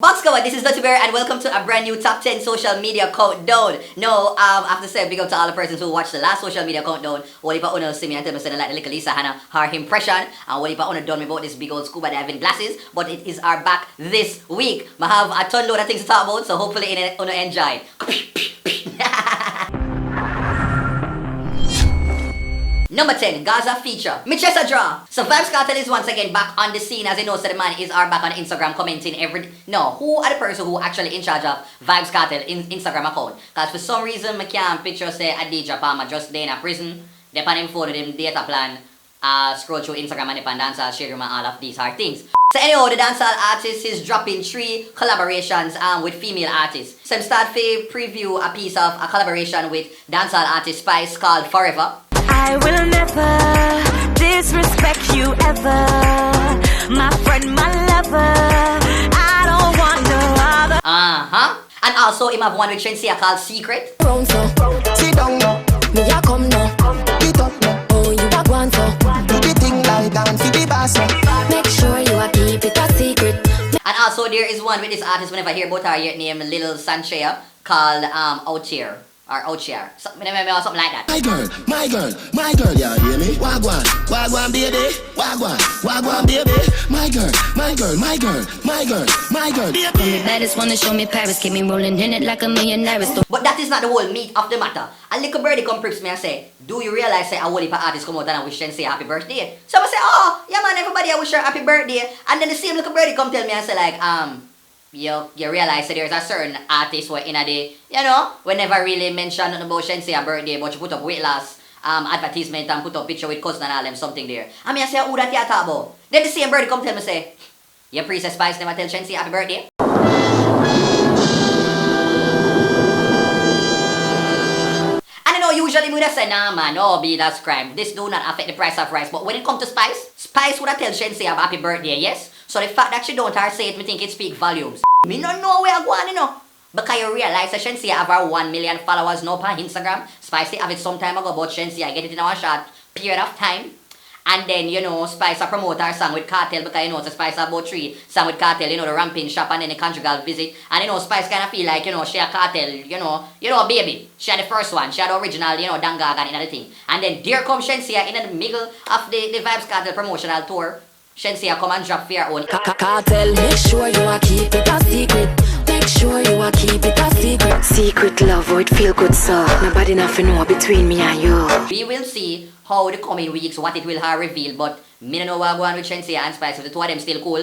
What's going on? This is Dutty Bear and welcome to a brand new top 10 social media countdown. No, I have to say big up to all the persons who watched the last social media countdown. What if I wanna see me and tell me like the little Lisa Hannah her impression, and what if I wanna done me about this big old scuba diving glasses, but it is our back this week. I have a ton load of things to talk about, so hopefully you wanna enjoy. Number 10, Gaza feature. Me chest a draw. So Vybz Kartel is once again back on the scene, as you know, so the man is back on Instagram commenting every... No, who are the person who actually in charge of Vybz Kartel in Instagram account? Because for some reason, I can't picture say Adidja Palmer just there in a prison. They pan him phone with him data plan, scroll through Instagram and pan dancehall, share room and all of these hard things. So anyhow, the dancehall artist is dropping 3 collaborations with female artists. So I'm start to preview a piece of a collaboration with dancehall artist Spice called Forever. I will never disrespect you ever, my friend, my lover. I don't want no other. And also, him have one with Shenseea called Secret. Sit down now, me a come now. Get up now, oh you a want for. Do the thing like down for the boss. Make sure you a keep it a secret. And also, there is one with this artist whenever I hear about her yet named Little Shenseea called Out Here. Or Outshare. Something like that. My girl, you hear me? Wagwan, baby. Wagwan, baby. My girl. I'm the baddest one to show me Paris. Keep me rolling in it like a millionaire. But that is not the whole meat of the matter. A little birdie come prips me and say, do you realize say a whole heap of artists come out and wish Shenseea happy birthday? So I say, oh, yeah man, everybody I wish her happy birthday. And then the same little birdie come tell me and say like, you realize that there's a certain artist where in a day, you know, we never really mention nothing about Shenseea birthday, but you put up weight loss advertisement and put up picture with cousin and all them something there. I mean I say, who that you talk about? Then the same birdie come tell me say, your princess Spice never tell Shenseea happy birthday. Usually we would have said, nah man, no be that's crime. This do not affect the price of rice. But when it comes to Spice, Spice would have tell Shenseea happy birthday, yes? So the fact that she don't her say it, me think it speak volumes. Me no know where I go on, you know. Because you realize that Shenseea have her 1 million followers now on Instagram. Spice have it some time ago, but Shenseea get it in a short period of time. And then, you know, Spice promote her song with Kartel because, you know, so Spice have about 3 song with Kartel, you know, the ramping shop and then the conjugal visit. And, you know, Spice kind of feel like, you know, she a Kartel, you know, baby. She had the first one. She had the original, you know, Dangagan and everything. And then there comes Shenseea in the middle of the Vybz Kartel promotional tour. Shenseea come and drop for her own. Kartel, make sure you a keep it a secret. Make sure you a keep it a secret. Secret love, oh it feel good, sir. Nobody nothing know between me and you. We will see how the coming weeks, what it will have reveal, but me don't know what go on with Shenseea and Spice. If the two of them still cool,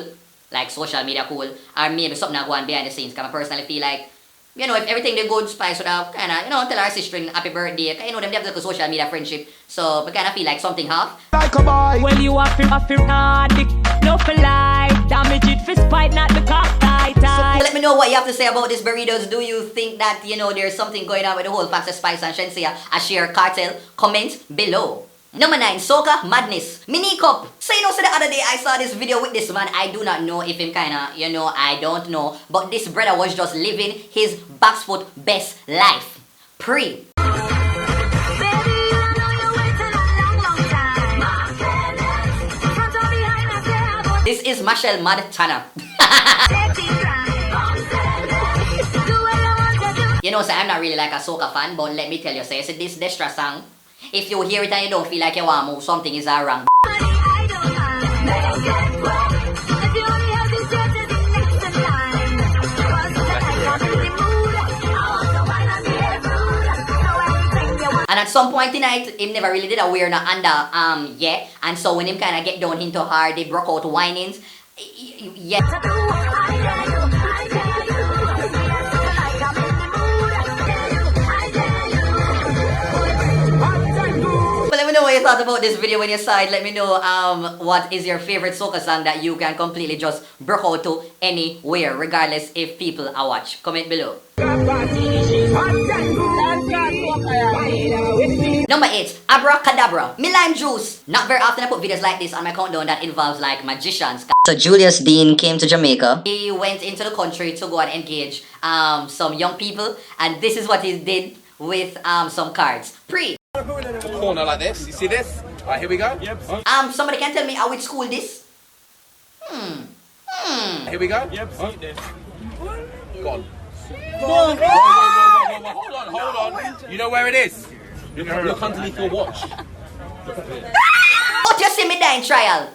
like social media cool, or maybe something that go on behind the scenes. Because I personally feel like, you know, if everything they good, Spice would have kind of, you know, tell her sister happy birthday. Cause, you know, them they have like a social media friendship. So, I kind of feel like something half. Like a boy. Well, you have to addict, no for life. Damage it for spite, not the cock tight. So, let me know what you have to say about this burritos. Do you think that, you know, there's something going on with the whole fact of Spice and Shenseea? I share Kartel. Comment below. Number 9, Soca Madness. Mini Cup. So you know, so the other day I saw this video with this man. I do not know if him kinda, you know, I don't know. But this brother was just living his backsfoot best life. Pre. This is Machel Mad Tanner. You know, so I'm not really like a soca fan, but let me tell you, so this Destra song, if you hear it and you don't feel like you want to move, something is wrong. And at some point tonight, him never really did a weird under yeah. And so when him kind of get down into hard, they broke out whinings. Yeah. Let me know what you thought about this video when you saw it. Let me know what is your favorite soca song that you can completely just break out to anywhere, regardless if people are watch. Comment below. Number 8, Abracadabra. Me lime juice. Not very often I put videos like this on my countdown that involves like magicians. So Julius Dean came to Jamaica. He went into the country to go and engage some young people, and this is what he did with some cards. Pre. Corner like this. You see this? Alright, here we go. Yep. Somebody can tell me how which school this? Here we go. Yep. See this. Go on. Hold on. You know where it is? Look underneath your watch. What you see me there in trial?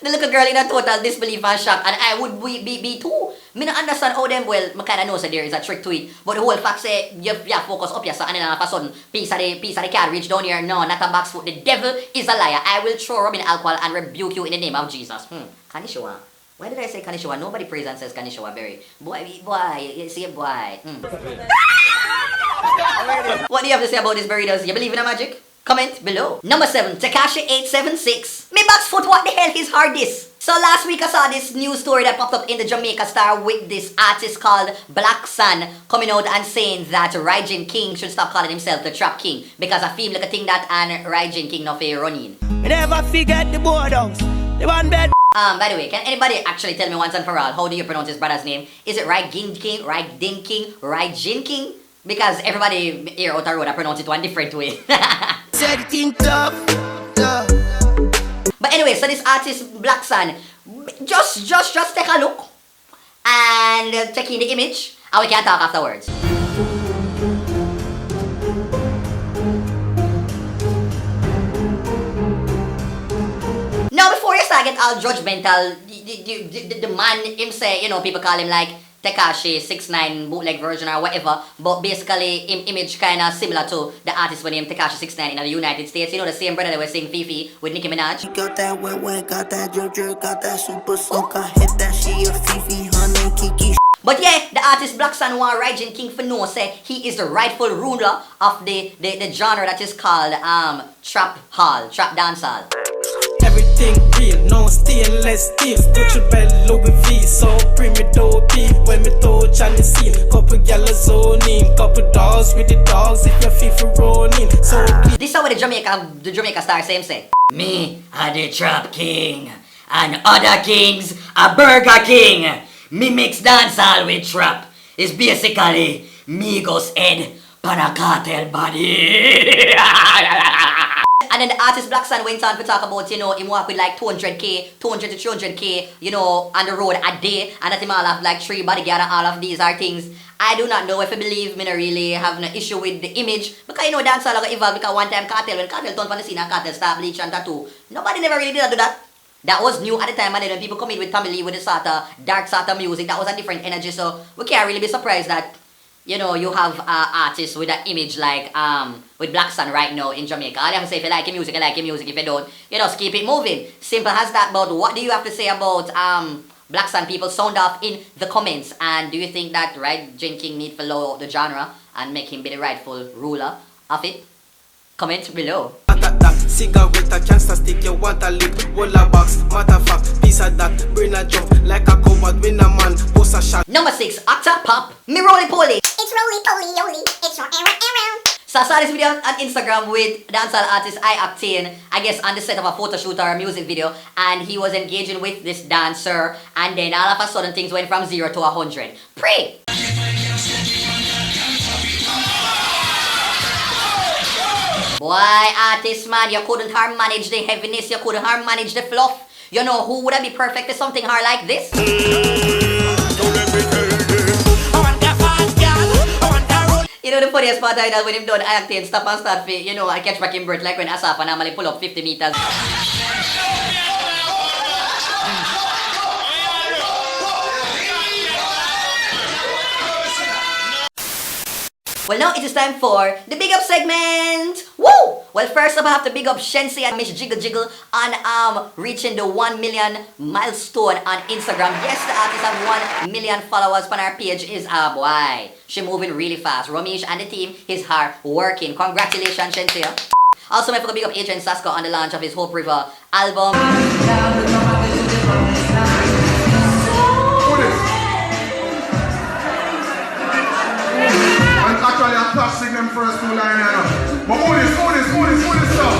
The little girl in a total disbelief and shock, and I would be too. Me not understand how them well, I kinda know so there is a trick to it. But the whole fact say you focus up your and then all of a sudden piece of the card reach down here. No, not a box foot. The devil is a liar. I will throw rubbing alcohol and rebuke you in the name of Jesus. Kanishawa. Why did I say Kanishawa? Nobody prays and says Kanishawa, Berry. Boy, you see, boy. What do you have to say about this burritos? You believe in a magic? Comment below. Number 7, Tekashi876. Me box foot, what the hell is hard this? So last week I saw this news story that popped up in the Jamaica Star with this artist called Black Sun coming out and saying that Rygin King should stop calling himself the Trap King because I feel like a thing that and Rygin King not fair running. We never forget the boredoms. The one bed. By the way, can anybody actually tell me once and for all, how do you pronounce his brother's name? Is it Rygin King, Rygin King, Rygin King? Because everybody here out the road I pronounce it one different way. But anyway, so this artist Black Sun, just take a look and take in the image and we can talk afterwards. Now before you start get all judgmental, the man him say, you know, people call him like Tekashi69 bootleg version or whatever, but basically image kinda similar to the artist with name Tekashi69 in the United States. You know, the same brother that was singing Fifi with Nicki Minaj. Got that wet, got that jerk, got that super soak. I hit that she a Fifi, honey, Kiki. But yeah, the artist Black Sun want Rygin King for no say he is the rightful ruler of the genre that is called trap dancehall. Everything real, no stainless steel. Touch your bell, Louis V, so bring me dope deep. When me touch on the scene, couple gyal zoning, couple dogs with the dogs if you're FIFA running. So this is what the Jamaica Star same say. Me are the Trap King, and other kings are Burger King. Me mix dancehall with trap. It's basically Migos head pan a Kartel body. And then the artist Black Sun went on to talk about, you know, him work with like 200k, 200 to 300k, you know, on the road a day, and that him all have like 3 bodyguard and all of these are things. I do not know if I believe me not really have no issue with the image, because you know dancehall got evolved because one time Kartel, when Kartel turned from the scene and Kartel start bleach and tattoo, nobody never really did do that. That was new at the time, and then when people come in with family with the sort of dark sort of music, that was a different energy, so we can't really be surprised that, you know, you have artists with an image like with Black Sun right now in Jamaica. All you have to say, if you like your music, you like your music. If you don't, you just keep it moving. Simple as that. But what do you have to say about Black Sun? People sound off in the comments. And do you think that Rygin King need to follow the genre and make him be the rightful ruler of it? Comment below. Cigarette, a cancer stick, you want a lip, roll a box, matter of fact, piece of that, bring a jump, like a coward, win a man, post a shot. Number 6, Octa Pop, me roly poly. It's roly poly yoly, it's your arrow. So I saw this video on Instagram with dancehall artist I-Octane, I guess on the set of a photo shoot or a music video, and he was engaging with this dancer, and then all of a sudden things went from 0 to 100. Pray! Boy, artist man, you couldn't hard manage the heaviness, you couldn't hard manage the fluff. You know who would have be perfect for something hard like this? You know the funniest part is that when him done I-Octane stop and start, you know, I catch back in breath like when Asaf and normally pull up 50 meters. Well, now it is time for the big up segment. Woo! Well, first up, I have to big up Shenseea and Miss Jiggle Jiggle on reaching the 1 million milestone on Instagram. Yes, the artist have 1 million followers on our page. Is boy, she moving really fast. Ramesh and the team is hard working. Congratulations, Shenseea. Also, I forgot to big up Agent Sasko on the launch of his Hope River album. Actually, I touched sing them first 2 lines. But who this stuff?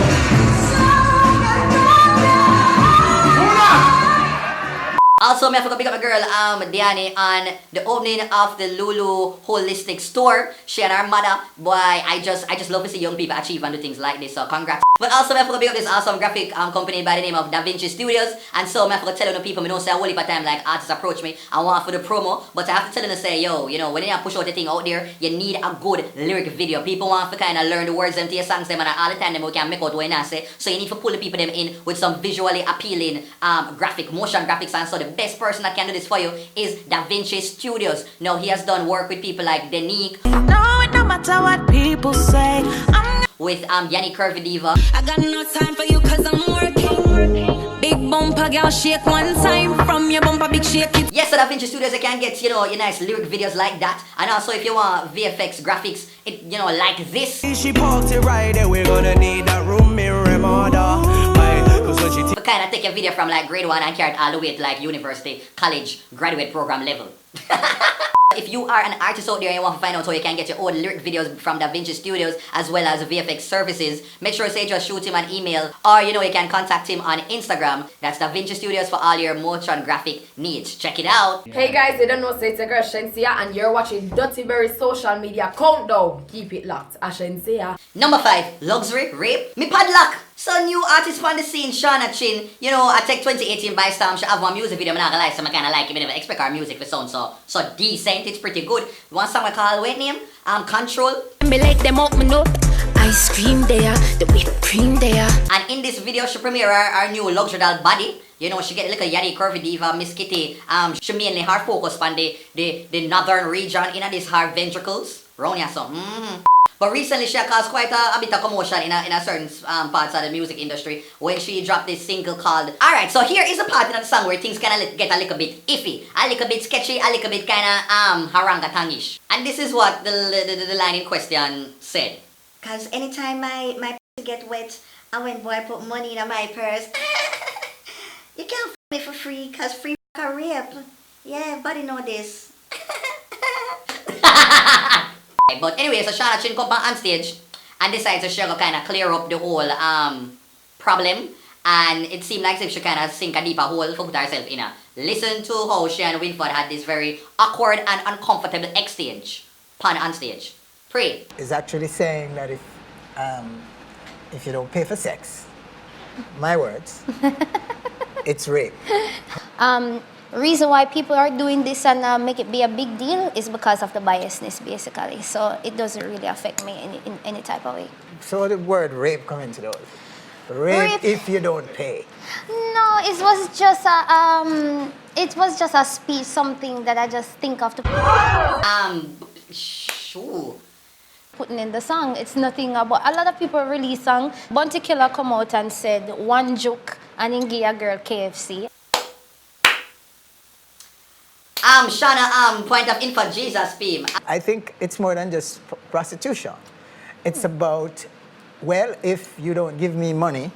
Also, me I forgot to pick up my girl, Diani, on the opening of the Lulu Holistic Store. She and her mother, boy, I just love to see young people achieve and do things like this, so congrats. But also, me I forgot to pick up this awesome graphic company by the name of Da Vinci Studios. And so, me I forgot to tell you people, me don't say a whole heap of time like artists approach me and want for the promo, but I have to tell them to say, yo, you know, when you push out the thing out there, you need a good lyric video. People want to kind of learn the words them to your songs them, and all the time them we can make out what you say. So you need to pull the people them in with some visually appealing motion graphics, and so the best person that can do this for you is Da Vinci Studios. Now he has done work with people like Meek. No, it no matter what people say. With Yanni Curvy Diva. I got no time for you cause I'm working. Big bumper girl shake one time from your bumper big shake it. Yes, so Da Vinci Studios you can get, you know, your nice lyric videos like that. And also if you want VFX graphics, it, you know, like this. She party right there, we're gonna need a room mirror model. But kind of take a video from like grade 1 and carry it all the way to like university, college, graduate program level. If you are an artist out there and you want to find out how you can get your own lyric videos from Da Vinci Studios as well as VFX services, make sure to just shoot him an email, or you know you can contact him on Instagram. That's Da Vinci Studios for all your motion graphic needs. Check it out. Hey guys, you don't know, so it's your girl Shenseea and you're watching Dirty Berry social media countdown. Keep it locked. Shenseea. Number 5, luxury, rape, me padlock. So new artist on the scene, Shauna Chin. You know, I take 2018 by storm. She have one music video, I'm not gonna lie, so I kinda like it. I never expect our music to sound so decent. It's pretty good. One song I call, wait name? Control. Me like them up me know. Ice cream there, the whipped cream there. And in this video, she premiere our new luxury doll body. You know, she get a little Yadi Curvy Diva, Miss Kitty. She mainly her focus on the northern region in this her ventricles. Round here, so. But recently she caused quite a bit of commotion in a certain parts of the music industry when she dropped this single called. Alright, so here is a part in the song where things kind of get a little bit iffy, a little bit sketchy, a little bit kind of harangatangish. And this is what the line in question said. Cause anytime my get wet, I went boy put money in my purse. You can't f me for free, cause free a rape. Yeah, everybody know this. But anyway, so Shauna Chin come on stage and decides she go kind of clear up the whole problem, and it seemed like if she kind of sink a deeper hole for put herself in a. Listen to how she and Winford had this very awkward and uncomfortable exchange on stage. Pray. Is actually saying that if you don't pay for sex, my words, it's rape. Reason why people are doing this and make it be a big deal is because of the biasness, basically. So it doesn't really affect me in any type of way. So the word rape come into those. Rape if you don't pay. No, it was just a speech, something that I just think of to sure. Putting in the song. It's nothing about. A lot of people release song. Bounty Killer come out and said one joke and then give a girl KFC. Shauna, point of info, Jesus, fame. I think it's more than just prostitution. It's about, well, if you don't give me money,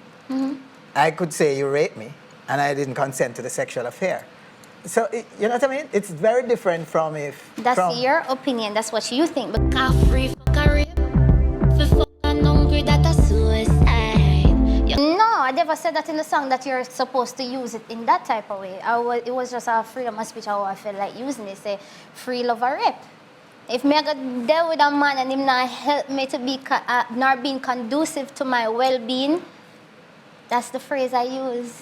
I could say you raped me and I didn't consent to the sexual affair. So, you know what I mean? It's very different from if... That's your opinion, that's what you think. But no, I never said that in the song that you're supposed to use it in that type of way. It was just a freedom of speech how I felt like using it. Say, free love or rape. If me go deal with a man and him not help me to be, not being conducive to my well-being, that's the phrase I use.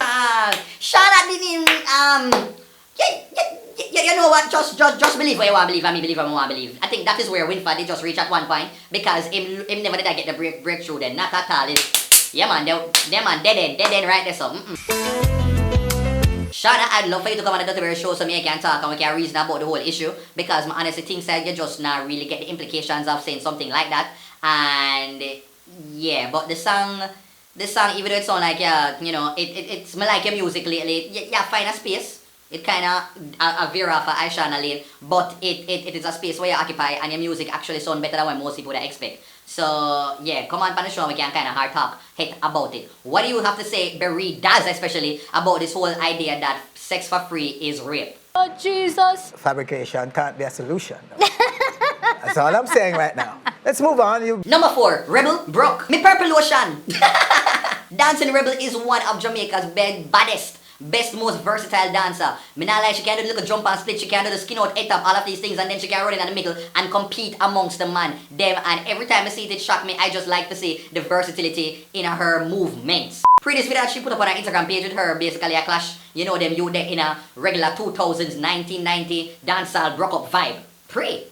Shauna didn't, you know what, just believe what you want to believe and me believe what I want to believe. I think that is where Winford did just reach at one point, because him never did I get the breakthrough then, not at all. Yeah man, them man dead end right there, so Shauna, I'd love for you to come on the Dirty Berry show so me I can talk and we can reason about the whole issue, because my honestly think that you just not really get the implications of saying something like that. And yeah, but the song even though it sound like you know, it's me like your music lately, yeah, find a space. It kind of veer off of Shauna lane, but it is a space where you occupy and your music actually sound better than what most people would expect. So yeah, come on the show, we can kind of hard talk about it. What do you have to say, Beez does especially, about this whole idea that sex for free is rape? Oh Jesus! Fabrication can't be a solution. That's all I'm saying right now. Let's move on. Number 4, Rebel broke. Me purple lotion. Dancing Rebel is one of Jamaica's baddest Best, most versatile dancer. Me not like she can do the little jump and split, she can do the skin out, head up, all of these things, and then she can run in the middle and compete amongst the man, them, and every time I see it shock me, I just like to see the versatility in her movements. Previous video that she put up on her Instagram page with her, basically a clash, you know them, you there in a regular 2000s, 1990 dancehall broke up vibe. Pray.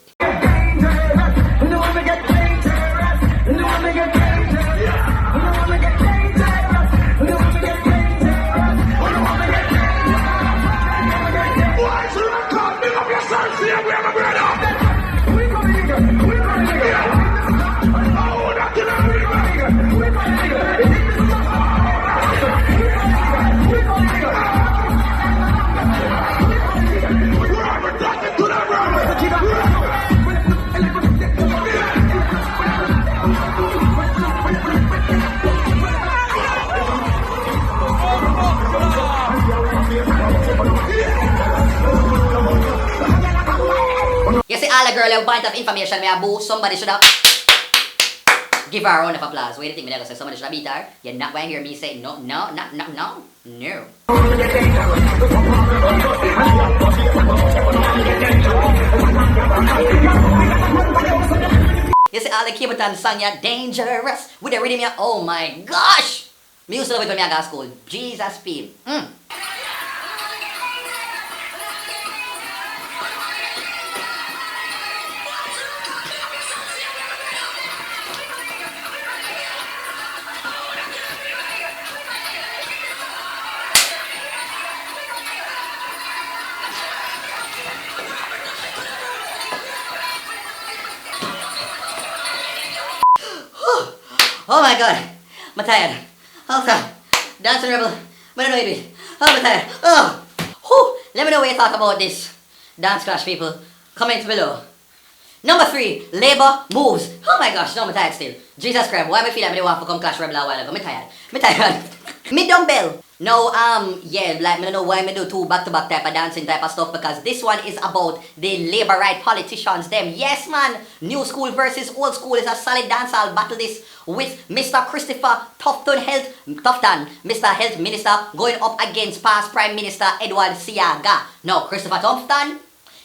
You see all the girl have a bunch of information me a boost, somebody should have give her a round of applause. Wait a thing, me never say somebody should have beat her. You're not going to hear me say no. You see all the Kibotan song, you're dangerous with the rhythm, yeah. Oh my gosh! Me used to love it when me I got school. Jesus P. Oh my god, I'm tired. Also, dancing rebel, but I know it. I'm tired. Oh, whew. Let me know what you thought about this dance clash, people. Comment below. Number 3, labor moves. Oh my gosh, no, I'm tired still. Jesus Christ, why am I feel like I want to come clash rebel a while ago? I'm tired. Me dumbbell. No, yeah, like, I don't know why I do 2 back-to-back type of dancing type of stuff, because this one is about the labor right politicians, them. Yes, man, new school versus old school is a solid dance. I'll battle this with Mr. Christopher Tufton, Mr. Health Minister, going up against past Prime Minister Edward Siaga. Now, Christopher Tufton,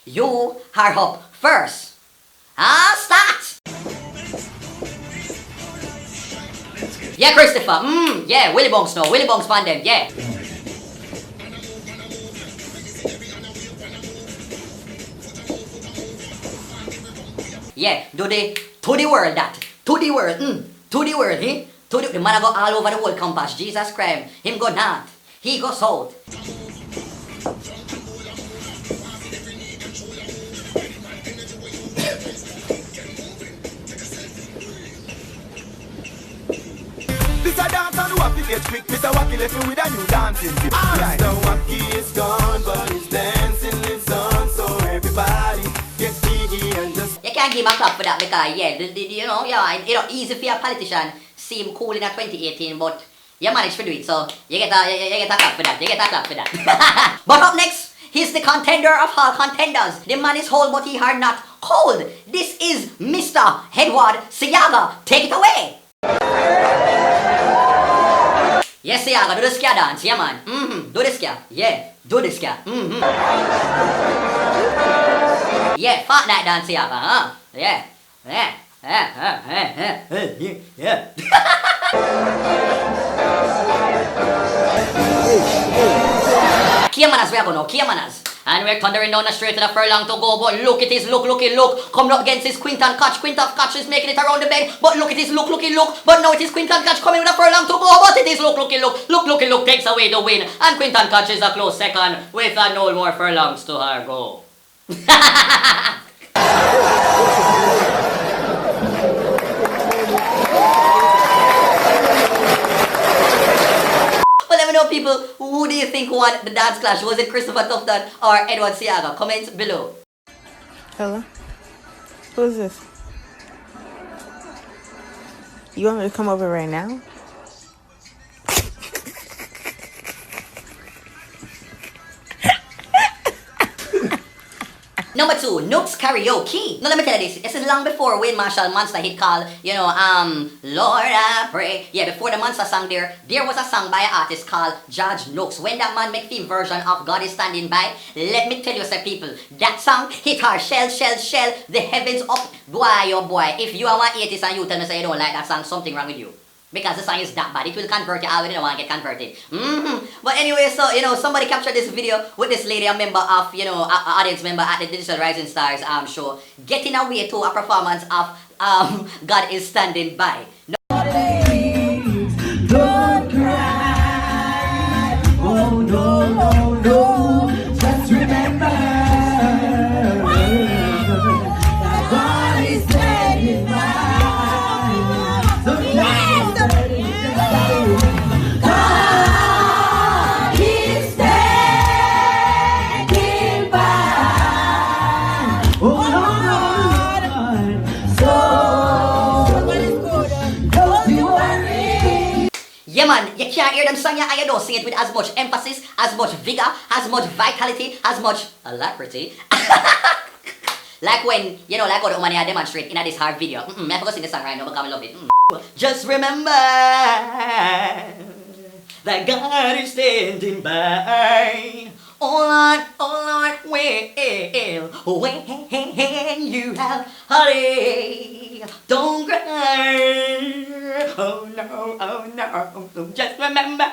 you are up first. Start! Yeah, Christopher. Yeah, Willy Bongs now. Willy Bongs man them. Yeah. Yeah, do the to the world that. To the world. To the world, eh? To the man go all over the world compass. Jesus Christ. Him go north. He go south. This a dance and the wacky gets quick. Mr. Wacky left me with a new dancing tip. Alright, Mr. Wacky is gone, but his dancing lives on. So everybody gets jiggy and just. You can't give him a clap for that because you know, easy for a politician seem cool in a 2018, but you managed to do it, so you get a clap for that. You get a clap for that. But up next, he's the contender of all contenders. The man is whole, but he are not cold. This is Mr. Edward Siaga. Take it away. Yes, Siaga, do the ska dance, yeah man. Do the ska, yeah, do the ska. Yeah, Fortnite dance, Siaga, huh? Yeah. Kiamanas, we are going now, Kiamanas. And we're thundering down the straight to the furlong to go, but look at his look. Coming up against his Quinton Catch. Quinton Catch is making it around the bend, but look at his look. But now it is Quinton Catch coming with a furlong to go, but it is look. Takes away the win. And Quinton Catch is a close second with no more furlongs to her go. Let me know, people, who do you think won the dance clash? Was it Christopher Tufton or Edward Siaga? Comment below. Hello? Who is this? You want me to come over right now? Number 2, Nook's Karaoke. Now let me tell you this. This is long before Wayne Marshall Monster hit called, Lord I Pray. Yeah, before the Monster song there was a song by an artist called Judge Nooks. When that man make theme version of God is Standing By, let me tell you, say people, that song hit her shell, the heavens up. Boy, oh boy, if you are one atheist and you tell me say you don't like that song, something wrong with you. Because the song is that bad, it will convert you. I already don't want to get converted. But anyway, so somebody captured this video with this lady, a member of audience member at the Digital Rising Stars show, getting away to a performance of God is Standing By. Don't cry. Oh no, no, no. Just remember that God is standing by. Yeah man, you can't hear them song and you don't sing it with as much emphasis, as much vigor, as much vitality, as much alacrity. Like when, like how the woman here demonstrate in this hard video. I forgot to sing the song right now because I love it. Just remember that God is standing by. Oh Lord, when you have heartache, don't cry. Oh no, just remember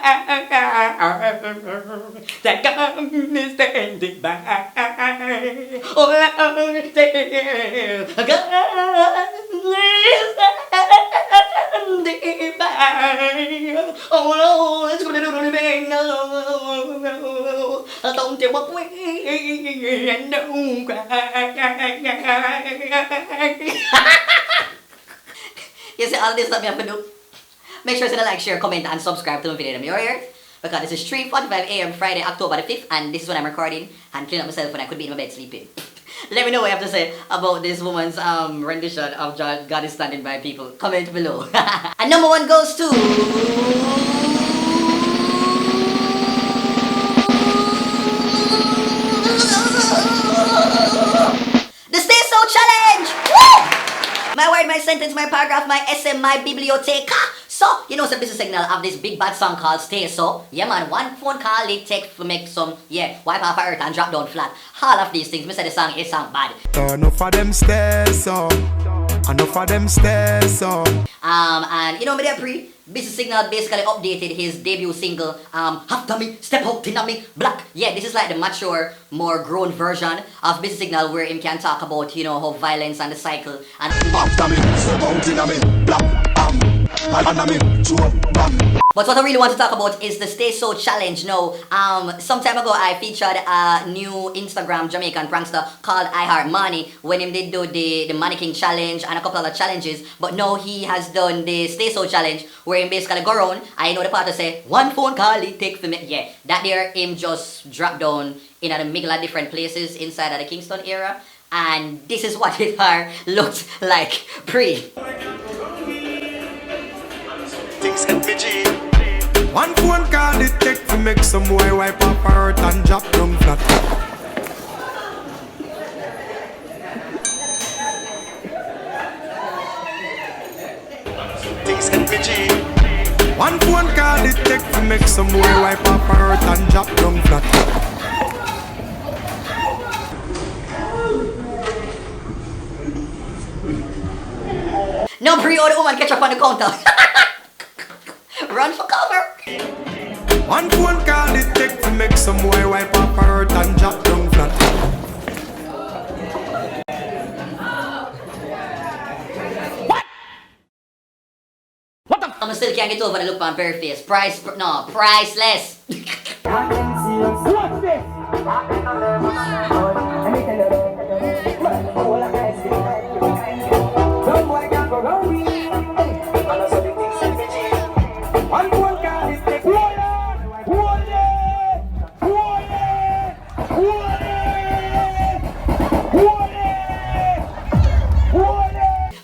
that God is standing by. Oh Lord, God is standing by. Oh Lord, it's gonna do the thing. Don't you walk away and don't cry. You see all this that me have to do? Make sure to like, share, comment, and subscribe to my video. You're here because this is 3:45 a.m. Friday, October the 5th, and this is when I'm recording and cleaning up myself when I could be in my bed sleeping. Let me know what you have to say about this woman's rendition of God is Standing By, people. Comment below. And number 1 goes to the Stay So Challenge! Woo! My word, my sentence, my paragraph, my essay, my biblioteca. So, so this is a signal of this big bad song called Stay So. Yeah man, one phone call it take to make some, wipe off earth and drop down flat. All of these things, me say the song is sound bad. Enough of them stay so. Enough of them stay so. And me there pre, Beez Signal basically updated his debut single, After Me, Step Out Inna Me, Black. Yeah, this is like the mature, more grown version of Beez Signal where him can talk about, how violence and the cycle and after me, step out inna me, black, But what I really want to talk about is the Stay So Challenge. Now, some time ago I featured a new Instagram Jamaican prankster called I Heart Money when him did do the Mannequin Challenge and a couple other challenges. But now he has done the Stay So Challenge where him basically go around. I know the part to say, one phone call it take for me. Yeah, that there him just drop down in a middle of different places inside of the Kingston area. And this is what it looked like pre. One phone call it take to make some boy wipe up her earth and drop down flat. One phone call it take to make some boy wipe up her earth and drop down flat. No pre-order woman catch up on the counter. Run for cover. One phone call it take to make some boy wipe up her earth and drop down flat. What the? I still can't get over the look on bare face. Priceless. What's this?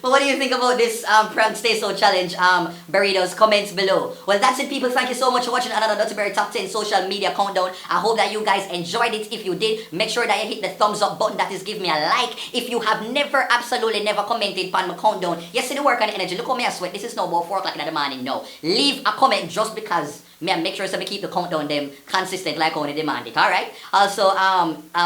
But what do you think about this prank stay so challenge? Burritos, comments below. Well, that's it, people. Thank you so much for watching another Dirty Berry Top 10 social media countdown. I hope that you guys enjoyed it. If you did, make sure that you hit the thumbs up button. That is, give me a like. If you have never, absolutely never commented on my countdown, you see the work and the energy. Look how me I sweat. This is now about 4 o'clock in the morning now. Leave a comment just because me and make sure so me keep the countdown them consistent like how they demand it. Alright? Also,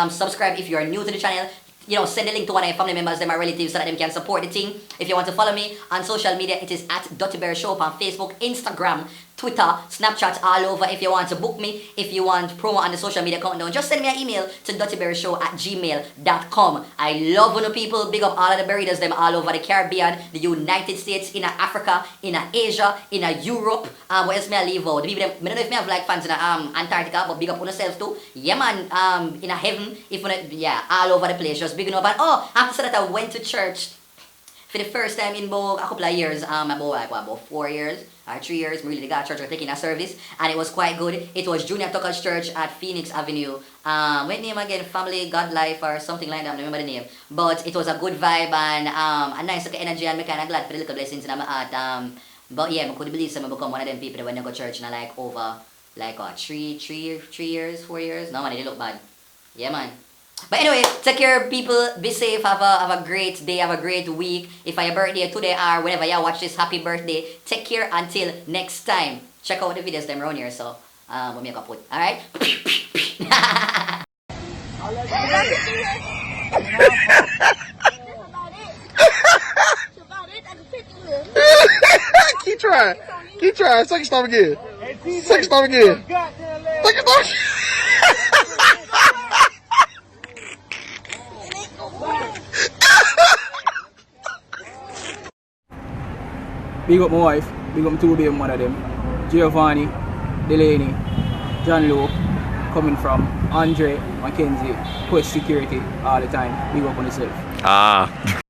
subscribe if you are new to the channel. You know, send a link to one of your family members, them, my relatives, so that them can support the thing. If you want to follow me on social media, it is at Dirty Berry Show on Facebook, Instagram, Twitter, Snapchat, all over. If you want to book me, if you want promo on the social media countdown, just send me an email to dirtyberryshow@gmail.com. I love when the people big up all of the burritos, them all over the Caribbean, the United States, in Africa, in Asia, in Europe. What else may I leave out? The people, I don't know if me have like fans in Antarctica, but big up on yourselves too. Yeah, man, in heaven, if you yeah, all over the place, just big up. And oh, I have to say that I went to church for the first time in about a couple of years, about 4 years or 3 years. We really got church or taking a service, and it was quite good. It was Junior Tucker's Church at Phoenix Avenue. What name again? Family God Life or something like that. I don't remember the name, but it was a good vibe and a nice energy, and I'm kind of glad for the little blessings in my heart. But yeah, I could believe some become one of them people that when they go to church and like over like 3 years, 4 years. No man, it look bad. Yeah, man. But anyway, take care, people. Be safe. Have a great day. Have a great week. If your birthday today or whenever you watch this, happy birthday. Take care until next time. Check out the videos them around here. So, we'll make a put. All right. Keep trying. Keep trying. Second stop again. Second stop again. Second stop. Big up my wife, big up my 2 baby mother them, Giovanni, Delaney, John Lowe, coming from Andre, Mackenzie, push security all the time. Big up on yourself.